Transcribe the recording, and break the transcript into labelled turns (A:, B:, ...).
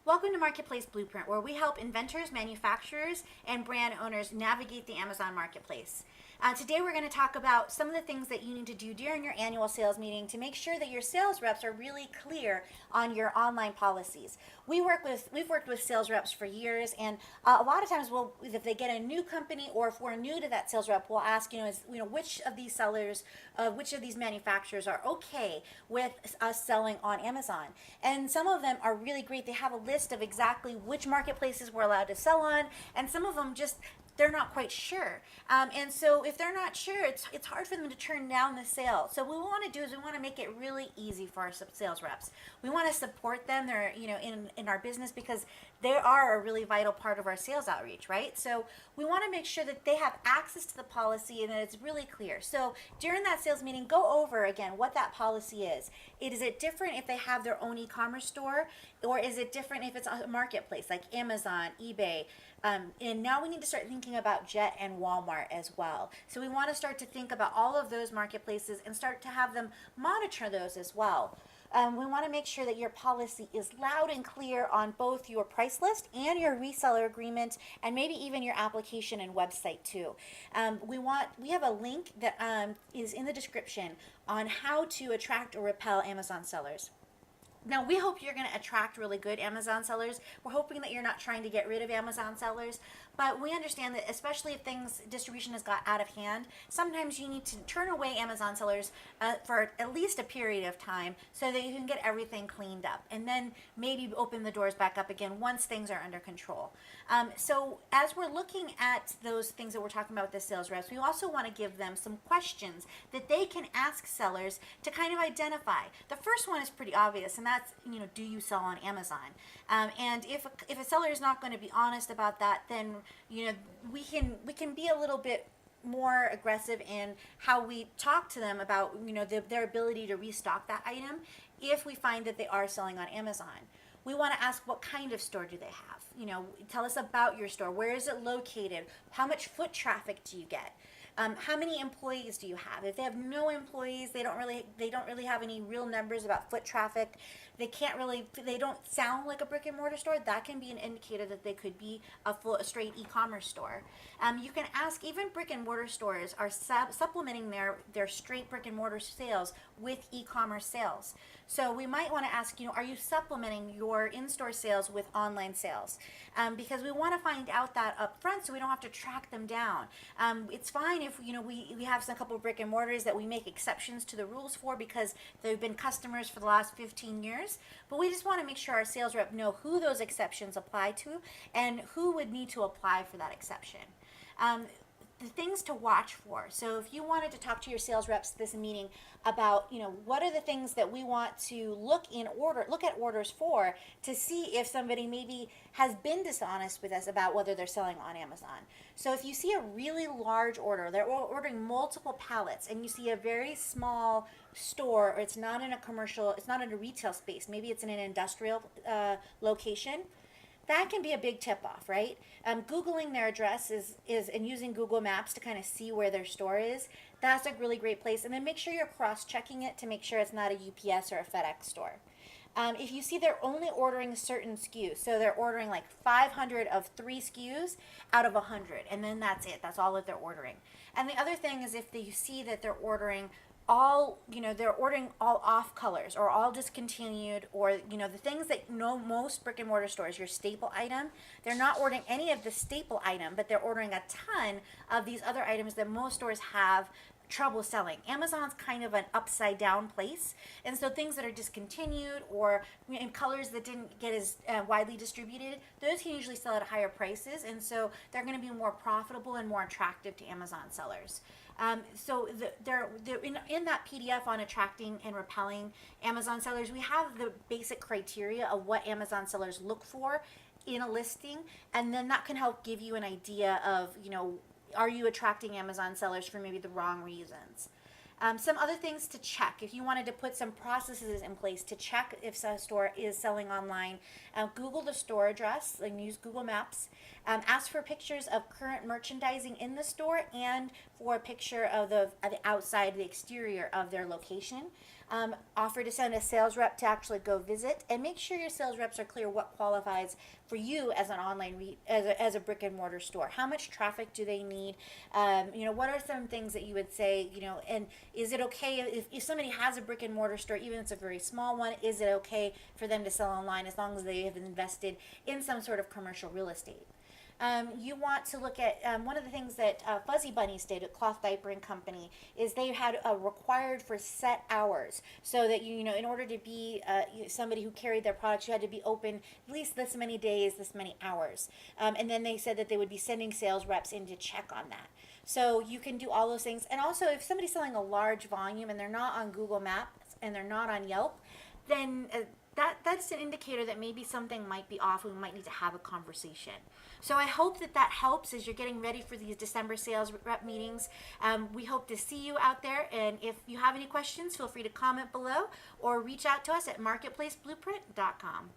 A: Welcome to Marketplace Blueprint, where we help inventors, manufacturers, and brand owners navigate the Amazon Marketplace. Today we're going to talk about some of the things that you need to do during your annual sales meeting to make sure that your sales reps are really clear on your online policies. We've worked with sales reps for years, and a lot of times if they get a new company or if we're new to that sales rep, we'll ask, which of these sellers, which of these manufacturers are okay with us selling on Amazon. And some of them are really great. They have a list of exactly which marketplaces we're allowed to sell on, and some of them just they're not quite sure. And so if they're not sure, it's hard for them to turn down the sale. So what we want to do is we want to make it really easy for our sales reps. We want to support them. They're in our business because they are a really vital part of our sales outreach, right? So we want to make sure that they have access to the policy and that it's really clear. So during that sales meeting, go over again what that policy is. Is it different if they have their own e-commerce store, or is it different if it's a marketplace like Amazon, eBay? And now we need to start thinking about Jet and Walmart as well. So we want to start to think about all of those marketplaces and start to have them monitor those as well. We want to make sure that your policy is loud and clear on both your price list and your reseller agreement, and maybe even your application and website too. We have a link that is in the description on how to attract or repel Amazon sellers. Now, we hope you're going to attract really good Amazon sellers. We're hoping that you're not trying to get rid of Amazon sellers, but we understand that especially if distribution has got out of hand, sometimes you need to turn away Amazon sellers for at least a period of time so that you can get everything cleaned up, and then maybe open the doors back up again once things are under control. So as we're looking at those things that we're talking about with the sales reps, we also want to give them some questions that they can ask sellers to kind of identify. The first one is pretty obvious, and that's, do you sell on Amazon? And if a seller is not going to be honest about that, then we can be a little bit more aggressive in how we talk to them about their ability to restock that item if we find that they are selling on Amazon. We want to ask, what kind of store do they have? Tell us about your store. Where is it located? How much foot traffic do you get? How many employees do you have? If they have no employees, they don't really have any real numbers about foot traffic. They don't sound like a brick and mortar store. That can be an indicator that they could be a straight e-commerce store. You can ask, even brick and mortar stores are supplementing their straight brick and mortar sales with e-commerce sales. So we might want to ask, are you supplementing your in-store sales with online sales? Because we want to find out that up front so we don't have to track them down. It's fine if we have a couple of brick and mortars that we make exceptions to the rules for because they've been customers for the last 15 years, but we just want to make sure our sales rep know who those exceptions apply to and who would need to apply for that exception. The things to watch for. So if you wanted to talk to your sales reps this meeting about, what are the things that we want to look at orders for to see if somebody maybe has been dishonest with us about whether they're selling on Amazon. So if you see a really large order, they're ordering multiple pallets, and you see a very small store, or it's not in a retail space, maybe it's in an industrial location, that can be a big tip-off, right? Googling their address and using Google Maps to kind of see where their store is, that's a really great place. And then make sure you're cross-checking it to make sure it's not a UPS or a FedEx store. If you see they're only ordering certain SKUs, so they're ordering like 500 of 3 SKUs out of 100, and then that's it. That's all that they're ordering. And the other thing is if you see that they're ordering they're ordering all off colors or all discontinued, or the things that most brick and mortar stores, your staple item, they're not ordering any of the staple item, but they're ordering a ton of these other items that most stores have trouble selling. Amazon's kind of an upside down place, and so things that are discontinued or in colors that didn't get as widely distributed, those can usually sell at higher prices, and so they're going to be more profitable and more attractive to Amazon sellers. So they're in that PDF on attracting and repelling Amazon sellers, we have the basic criteria of what Amazon sellers look for in a listing, and then that can help give you an idea of, are you attracting Amazon sellers for maybe the wrong reasons? Some other things to check. If you wanted to put some processes in place to check if a store is selling online, Google the store address and use Google Maps. Ask for pictures of current merchandising in the store and for a picture of the outside, the exterior of their location. offer to send a sales rep to actually go visit, and make sure your sales reps are clear what qualifies for you as an online as a brick and mortar store. How much traffic do they need? What are some things that you would say, and is it okay if somebody has a brick and mortar store, even if it's a very small one, is it okay for them to sell online as long as they have invested in some sort of commercial real estate? You want to look at one of the things that Fuzzy Bunnies did at Cloth Diapering Company is they had required for set hours, so that in order to be somebody who carried their products, you had to be open at least this many days, this many hours, and then they said that they would be sending sales reps in to check on that. So you can do all those things. And also, if somebody's selling a large volume and they're not on Google Maps and they're not on Yelp, then that's an indicator that maybe something might be off and we might need to have a conversation. So I hope that helps as you're getting ready for these December sales rep meetings. We hope to see you out there, and if you have any questions, feel free to comment below or reach out to us at marketplaceblueprint.com.